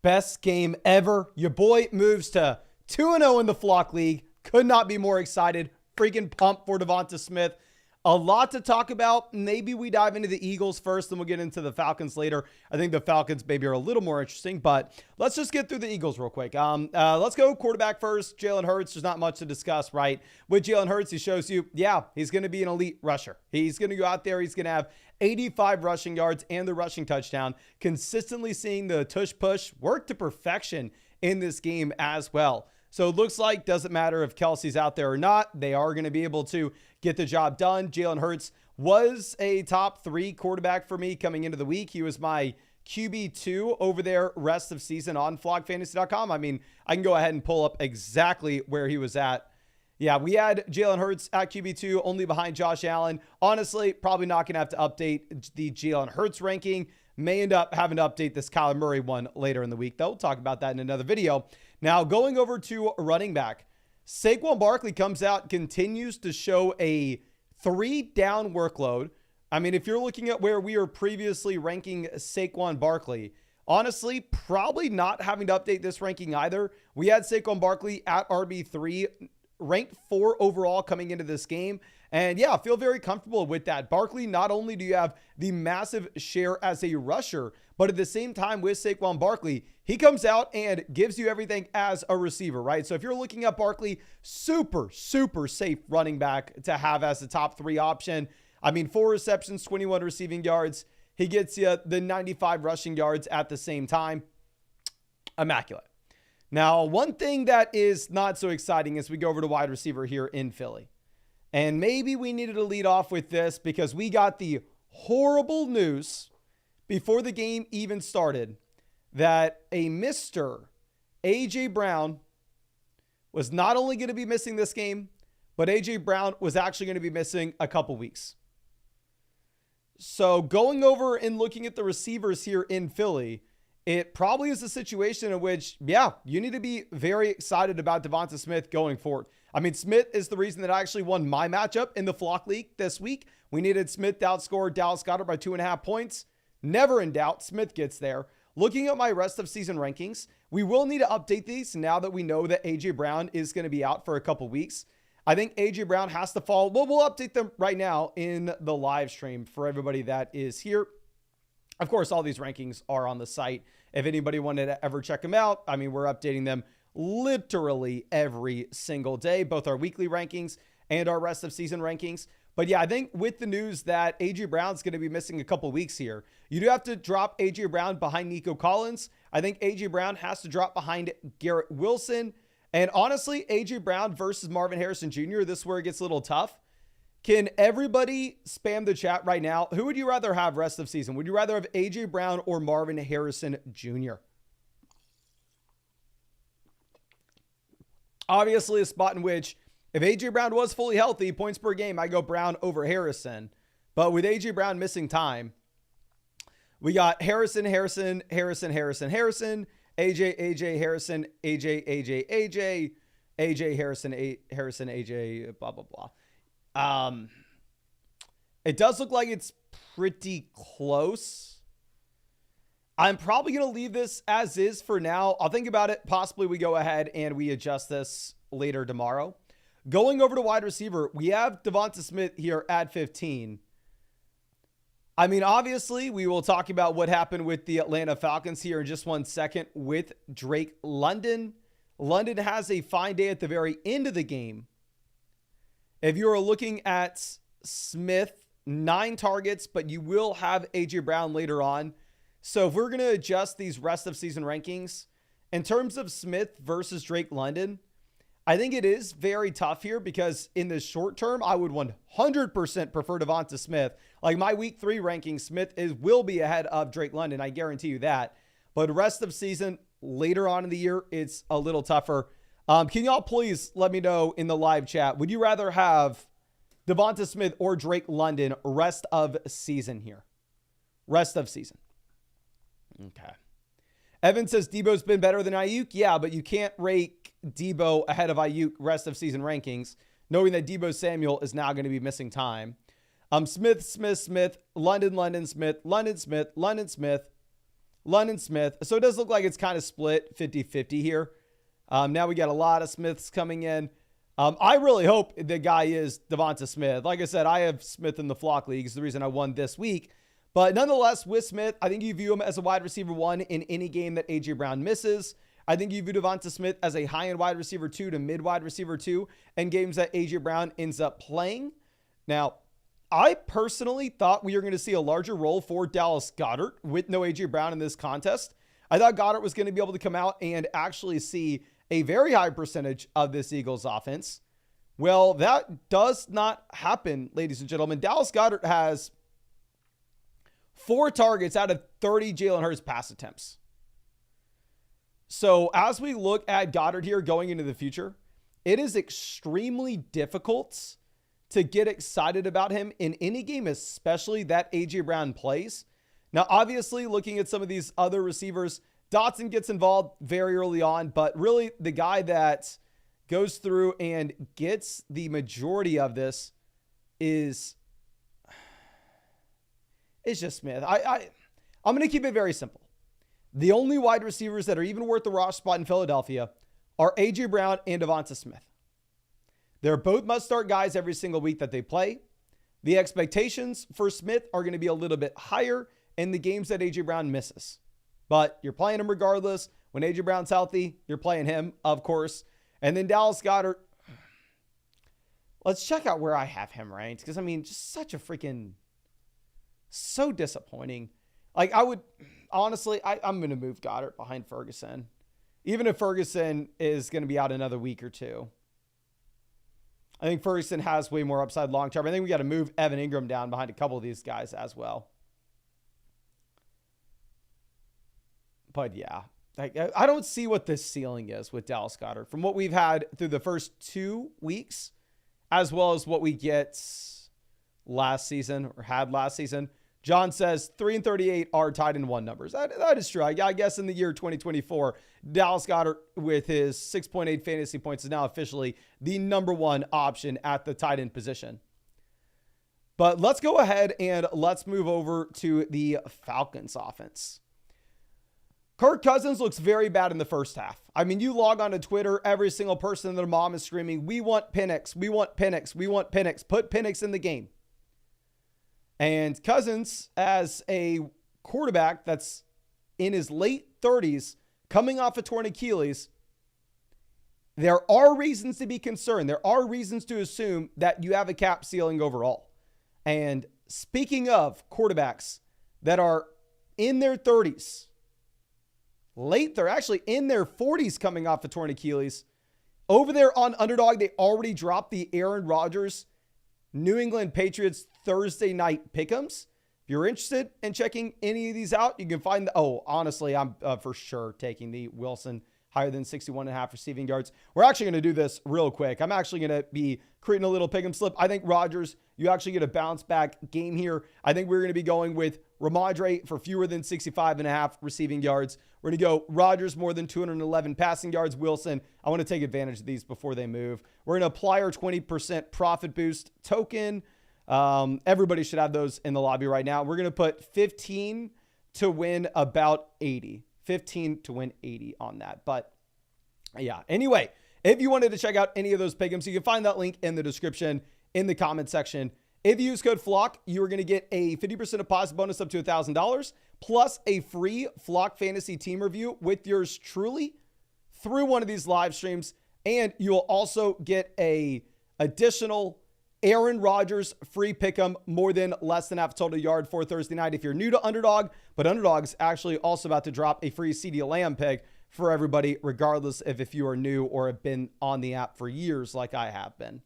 Best game ever. Your boy moves to 2-0 in the Flock League. Could not be more excited. Freaking pumped for Devonta Smith. A lot to talk about. Maybe we dive into the Eagles first, then we'll get into the Falcons later. I think the Falcons maybe are a little more interesting, but let's just get through the Eagles real quick. Let's go quarterback first. Jalen Hurts. There's not much to discuss, right? With Jalen Hurts, he shows you, yeah, he's going to be an elite rusher. He's going to go out there. He's going to have 85 rushing yards and the rushing touchdown. Consistently seeing the tush push work to perfection in this game as well. So it looks like, doesn't matter if Kelsey's out there or not, they are going to be able to get the job done. Jalen Hurts was a top 3 quarterback for me coming into the week. He was my QB2 over there rest of season on flockfantasy.com. I mean, I can go ahead and pull up exactly where he was at. Yeah, we had Jalen Hurts at QB2, only behind Josh Allen. Honestly, probably not going to have to update the Jalen Hurts ranking. May end up having to update this Kyler Murray one later in the week, though. We'll talk about that in another video. Now, going over to running back, Saquon Barkley comes out, continues to show a 3-down workload. I mean, if you're looking at where we were previously ranking Saquon Barkley, honestly, probably not having to update this ranking either. We had Saquon Barkley at RB3, ranked 4 overall coming into this game. And yeah, I feel very comfortable with that. Barkley, not only do you have the massive share as a rusher, but at the same time with Saquon Barkley, he comes out and gives you everything as a receiver, right? So if you're looking at Barkley, super, super safe running back to have as the top 3 option. I mean, 4 receptions, 21 receiving yards. He gets you the 95 rushing yards at the same time. Immaculate. Now, one thing that is not so exciting as we go over to wide receiver here in Philly. And maybe we needed to lead off with this because we got the horrible news before the game even started that a Mr. A.J. Brown was not only going to be missing this game, but A.J. Brown was actually going to be missing a couple weeks. So going over and looking at the receivers here in Philly, it probably is a situation in which, yeah, you need to be very excited about Devonta Smith going forward. I mean, Smith is the reason that I actually won my matchup in the Flock League this week. We needed Smith to outscore Dallas Goedert by 2.5 points. Never in doubt, Smith gets there. Looking at my rest of season rankings, we will need to update these now that we know that A.J. Brown is going to be out for a couple weeks. I think A.J. Brown has to fall. Well, we'll update them right now in the live stream for everybody that is here. Of course, all these rankings are on the site. If anybody wanted to ever check them out, I mean, we're updating them literally every single day, both our weekly rankings and our rest of season rankings. But yeah, I think with the news that A.J. Brown's going to be missing a couple weeks here, you do have to drop A.J. Brown behind Nico Collins. I think A.J. Brown has to drop behind Garrett Wilson. And honestly, A.J. Brown versus Marvin Harrison Jr., this is where it gets a little tough. Can everybody spam the chat right now? Who would you rather have rest of season? Would you rather have A.J. Brown or Marvin Harrison Jr.? Obviously, a spot in which if A.J. Brown was fully healthy, points per game, I go Brown over Harrison. But with A.J. Brown missing time, we got Harrison, Harrison, Harrison, Harrison, Harrison, A.J., Harrison, A.J., A.J., Harrison, Harrison, A.J., blah, blah, blah. It does look like it's pretty close. I'm probably going to leave this as is for now. I'll think about it. Possibly we go ahead and we adjust this later tomorrow. Going over to wide receiver, we have Devonta Smith here at 15. I mean, obviously, we will talk about what happened with the Atlanta Falcons here in just 1 second with Drake London. London has a fine day at the very end of the game. If you are looking at Smith, 9 targets, but you will have A.J. Brown later on. So if we're going to adjust these rest of season rankings, in terms of Smith versus Drake London, I think it is very tough here because in the short term, I would 100% prefer Devonta Smith. Like my week 3 ranking, Smith will be ahead of Drake London. I guarantee you that. But rest of season, later on in the year, it's a little tougher. Can y'all please let me know in the live chat, would you rather have Devonta Smith or Drake London rest of season here? Rest of season. Okay. Evan says Debo's been better than Ayuk. Yeah, but you can't rake Debo ahead of Ayuk rest of season rankings, knowing that Debo Samuel is now going to be missing time. Smith, London, Smith, London, Smith. London Smith. So it does look like it's kind of split 50-50 here. Now we got a lot of Smiths coming in. I really hope the guy is Devonta Smith. Like I said, I have Smith in the flock league. It's the reason I won this week. But nonetheless, with Smith, I think you view him as a wide receiver 1 in any game that A.J. Brown misses. I think you view Devonta Smith as a high-end wide receiver 2 to mid-wide receiver 2 in games that A.J. Brown ends up playing. Now, I personally thought we were going to see a larger role for Dallas Goedert with no A.J. Brown in this contest. I thought Goedert was going to be able to come out and actually see a very high percentage of this Eagles offense. Well, that does not happen, ladies and gentlemen. Dallas Goedert has 4 targets out of 30 Jalen Hurts pass attempts. So as we look at Goedert here going into the future, it is extremely difficult to get excited about him in any game, especially that A.J. Brown plays. Now, obviously, looking at some of these other receivers, Dotson gets involved very early on, but really the guy that goes through and gets the majority of this is just Smith. I'm going to keep it very simple. The only wide receivers that are even worth the roster spot in Philadelphia are A.J. Brown and Devonta Smith. They're both must-start guys every single week that they play. The expectations for Smith are going to be a little bit higher in the games that A.J. Brown misses. But you're playing him regardless. When A.J. Brown's healthy, you're playing him, of course. And then Dallas Goedert. Let's check out where I have him ranked. Because, I mean, just such a freaking... so disappointing. Like, I would... honestly, I'm going to move Goedert behind Ferguson. Even if Ferguson is going to be out another week or two. I think Ferguson has way more upside long term. I think we got to move Evan Ingram down behind a couple of these guys as well. But yeah, I don't see what this ceiling is with Dallas Goedert from what we've had through the first 2 weeks, as well as what we get last season or had last season. John says 3 and 38 are tied in 1 numbers. That is true. I guess in the year 2024, Dallas Goedert with his 6.8 fantasy points is now officially the number 1 option at the tight end position. But let's go ahead and let's move over to the Falcons offense. Kirk Cousins looks very bad in the first half. I mean, you log on to Twitter, every single person and their mom is screaming, "We want Penix, we want Penix, we want Penix. Put Penix in the game." And Cousins, as a quarterback that's in his late 30s, coming off a torn Achilles, there are reasons to be concerned. There are reasons to assume that you have a cap ceiling overall. And speaking of quarterbacks that are in their 30s, they're actually in their 40s coming off a torn Achilles, over there on Underdog, they already dropped the Aaron Rodgers New England Patriots Thursday night pick'ems. If you're interested in checking any of these out, you can find honestly, I'm for sure taking the Wilson higher than 61.5 receiving yards. We're actually going to do this real quick. I'm actually going to be creating a little pick'em slip. I think Rodgers, you actually get a bounce back game here. I think we're going to be going with Ramondre for fewer than 65.5 receiving yards. We're going to go Rodgers more than 211 passing yards. Wilson, I want to take advantage of these before they move. We're going to apply our 20% profit boost token. Everybody should have those in the lobby right now. We're going to put 15 to win about 80. 15 to win 80 on that. But yeah, anyway, if you wanted to check out any of those pick'ems, you can find that link in the description in the comment section. If you use code FLOCK, you are going to get a 50% deposit bonus up to $1,000 plus a free Flock Fantasy team review with yours truly through one of these live streams. And you will also get a additional Aaron Rodgers free pick'em more than less than half total yard for Thursday night. If you're new to Underdog, but Underdog's actually also about to drop a free CeeDee Lamb pick for everybody, regardless of if you are new or have been on the app for years like I have been.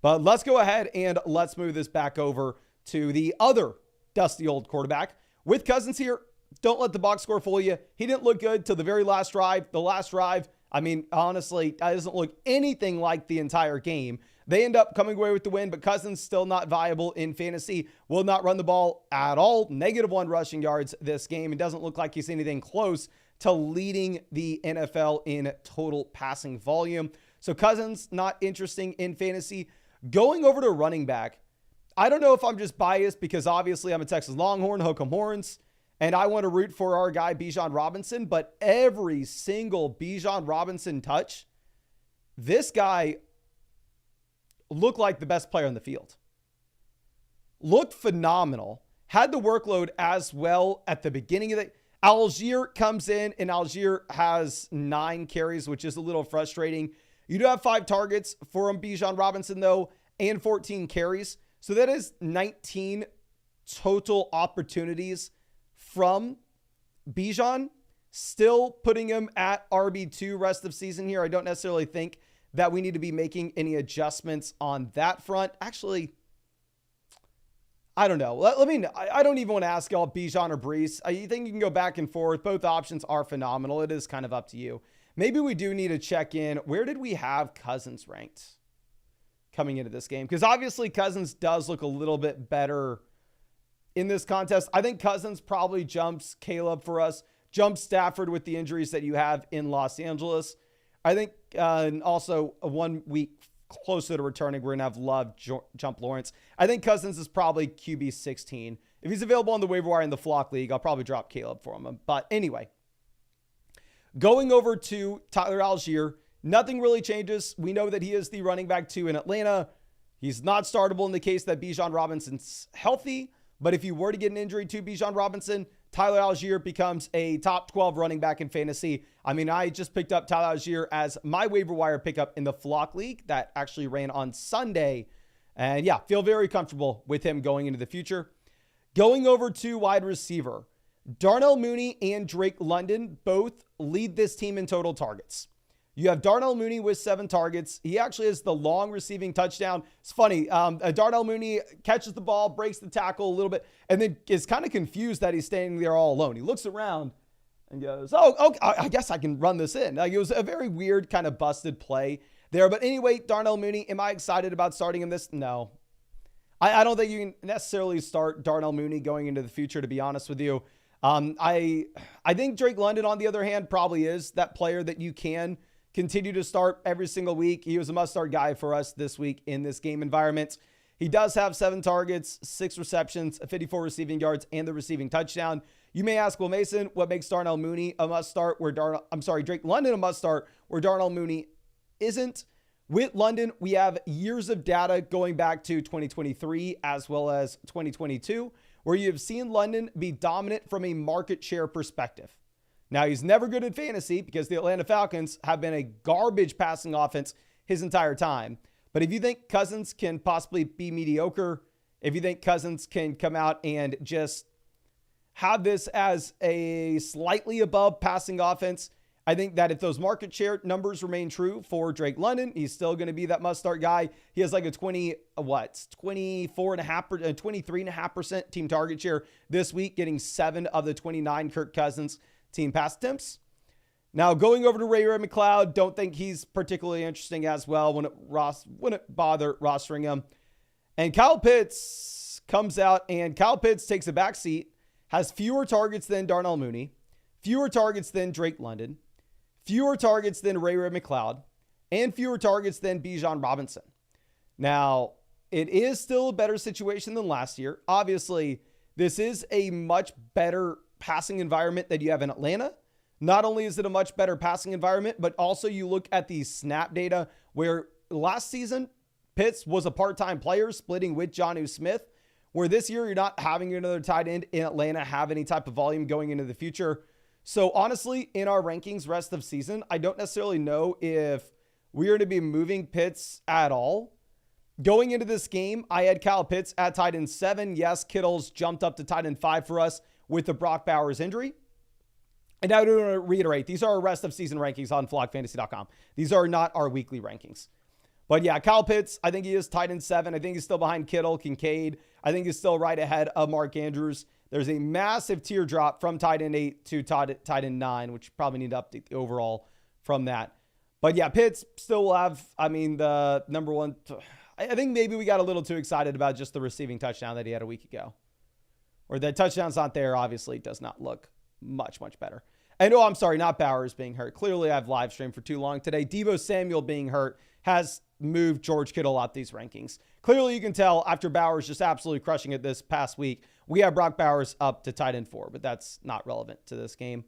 But let's go ahead and let's move this back over to the other dusty old quarterback. With Cousins here, don't let the box score fool you. He didn't look good till the very last drive. The last drive, I mean, honestly, it doesn't look anything like the entire game. They end up coming away with the win, but Cousins still not viable in fantasy. Will not run the ball at all. -1 rushing yards this game. It doesn't look like he's anything close to leading the NFL in total passing volume. So Cousins, not interesting in fantasy. Going over to running back, I don't know if I'm just biased because obviously I'm a Texas Longhorn, Hook'em Horns, and I want to root for our guy Bijan Robinson, but every single Bijan Robinson touch, this guy looked like the best player on the field. Looked phenomenal. Had the workload as well at the beginning of the... Algier comes in, and Algier has 9 carries, which is a little frustrating. You do have 5 targets for Bijan Robinson, though, and 14 carries. So that is 19 total opportunities from Bijan. Still putting him at RB2 rest of season here. I don't necessarily think that we need to be making any adjustments on that front. Actually, I don't know. I don't even want to ask y'all Bijan or Brees. I think you can go back and forth. Both options are phenomenal. It is kind of up to you. Maybe we do need to check in. Where did we have Cousins ranked coming into this game? Because obviously Cousins does look a little bit better in this contest. I think Cousins probably jumps Caleb for us, jumps Stafford with the injuries that you have in Los Angeles. I think and also a 1 week closer to returning, we're going to have Love jump Lawrence. I think Cousins is probably QB 16. If he's available on the waiver wire in the Flock League, I'll probably drop Caleb for him. But anyway, going over to Tyler Algier, nothing really changes. We know that he is the running back 2 in Atlanta. He's not startable in the case that Bijan Robinson's healthy. But if you were to get an injury to Bijan Robinson, Tyler Algier becomes a top 12 running back in fantasy. I mean, I just picked up Tyler Algier as my waiver wire pickup in the Flock League that actually ran on Sunday. And yeah, feel very comfortable with him going into the future. Going over to wide receiver, Darnell Mooney and Drake London both lead this team in total targets. You have Darnell Mooney with 7 targets. He actually has the long receiving touchdown. It's funny. Darnell Mooney catches the ball, breaks the tackle a little bit, and then is kind of confused that he's standing there all alone. He looks around and goes, oh, okay, I guess I can run this in. Like, it was a very weird kind of busted play there. But anyway, Darnell Mooney, am I excited about starting him this? No. I don't think you can necessarily start Darnell Mooney going into the future, to be honest with you. I think Drake London, on the other hand, probably is that player that you can continue to start every single week. He was a must-start guy for us this week in this game environment. He does have 7 targets, 6 receptions, 54 receiving yards, and the receiving touchdown. You may ask, well, Mason, what makes Darnell Mooney a must-start Drake London a must-start where Darnell Mooney isn't? With London, we have years of data going back to 2023 as well as 2022, where you have seen London be dominant from a market share perspective. Now, he's never good at fantasy because the Atlanta Falcons have been a garbage passing offense his entire time. But if you think Cousins can possibly be mediocre, if you think Cousins can come out and just have this as a slightly above passing offense, I think that if those market share numbers remain true for Drake London, he's still going to be that must-start guy. He has like a 23.5% team target share this week, getting 7 of the 29 Kirk Cousins team pass attempts. Now, going over to Ray McLeod, don't think he's particularly interesting as well. Wouldn't bother rostering him. And Kyle Pitts comes out, and Kyle Pitts takes a back seat, has fewer targets than Darnell Mooney, fewer targets than Drake London, fewer targets than Ray McLeod, and fewer targets than Bijan Robinson. Now, it is still a better situation than last year. Obviously, this is a much better passing environment that you have in Atlanta. Not only is it a much better passing environment, but also you look at the snap data where last season Pitts was a part-time player splitting with Jonnu Smith, where this year you're not having another tight end in Atlanta have any type of volume going into the future. So honestly, in our rankings rest of season, I don't necessarily know if we are to be moving Pitts at all. Going into this game, I had Kyle Pitts at tight end 7. Yes, Kittle's jumped up to tight end 5 for us with the Brock Bowers injury. And I do want to reiterate, these are our rest of season rankings on flockfantasy.com. These are not our weekly rankings. But yeah, Kyle Pitts, I think he is tight end 7. I think he's still behind Kittle, Kincaid. I think he's still right ahead of Mark Andrews. There's a massive teardrop from tight end 8 to tight end 9, which you probably need to update the overall from that. But yeah, Pitts still will have, the number one. I think maybe we got a little too excited about just the receiving touchdown that he had a week ago. Or that touchdown's not there, obviously does not look much, much better. And I'm sorry, not Bowers being hurt. Clearly, I've live streamed for too long today. Deebo Samuel being hurt has moved George Kittle out these rankings. Clearly, you can tell after Bowers just absolutely crushing it this past week, we have Brock Bowers up to tight end 4, but that's not relevant to this game.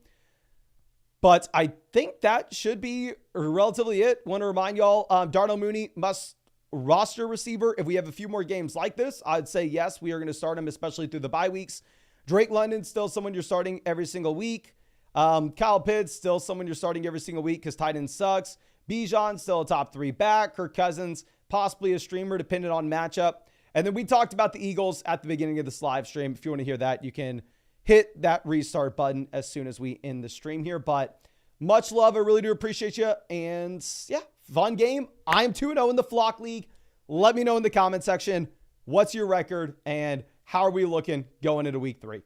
But I think that should be relatively it. Want to remind y'all, Darnell Mooney must roster receiver. If we have a few more games like this, I'd say yes, we are going to start him, especially through the bye weeks. Drake London, still someone you're starting every single week. Kyle Pitts, still someone you're starting every single week because tight end sucks. Bijan, still a top 3 back. Kirk Cousins, possibly a streamer depending on matchup. And then we talked about the Eagles at the beginning of this live stream. If you want to hear that, you can hit that restart button as soon as we end the stream here. But much love. I really do appreciate you. And yeah, fun game. I'm 2-0 in the Flock League. Let me know in the comment section, what's your record and how are we looking going into week 3?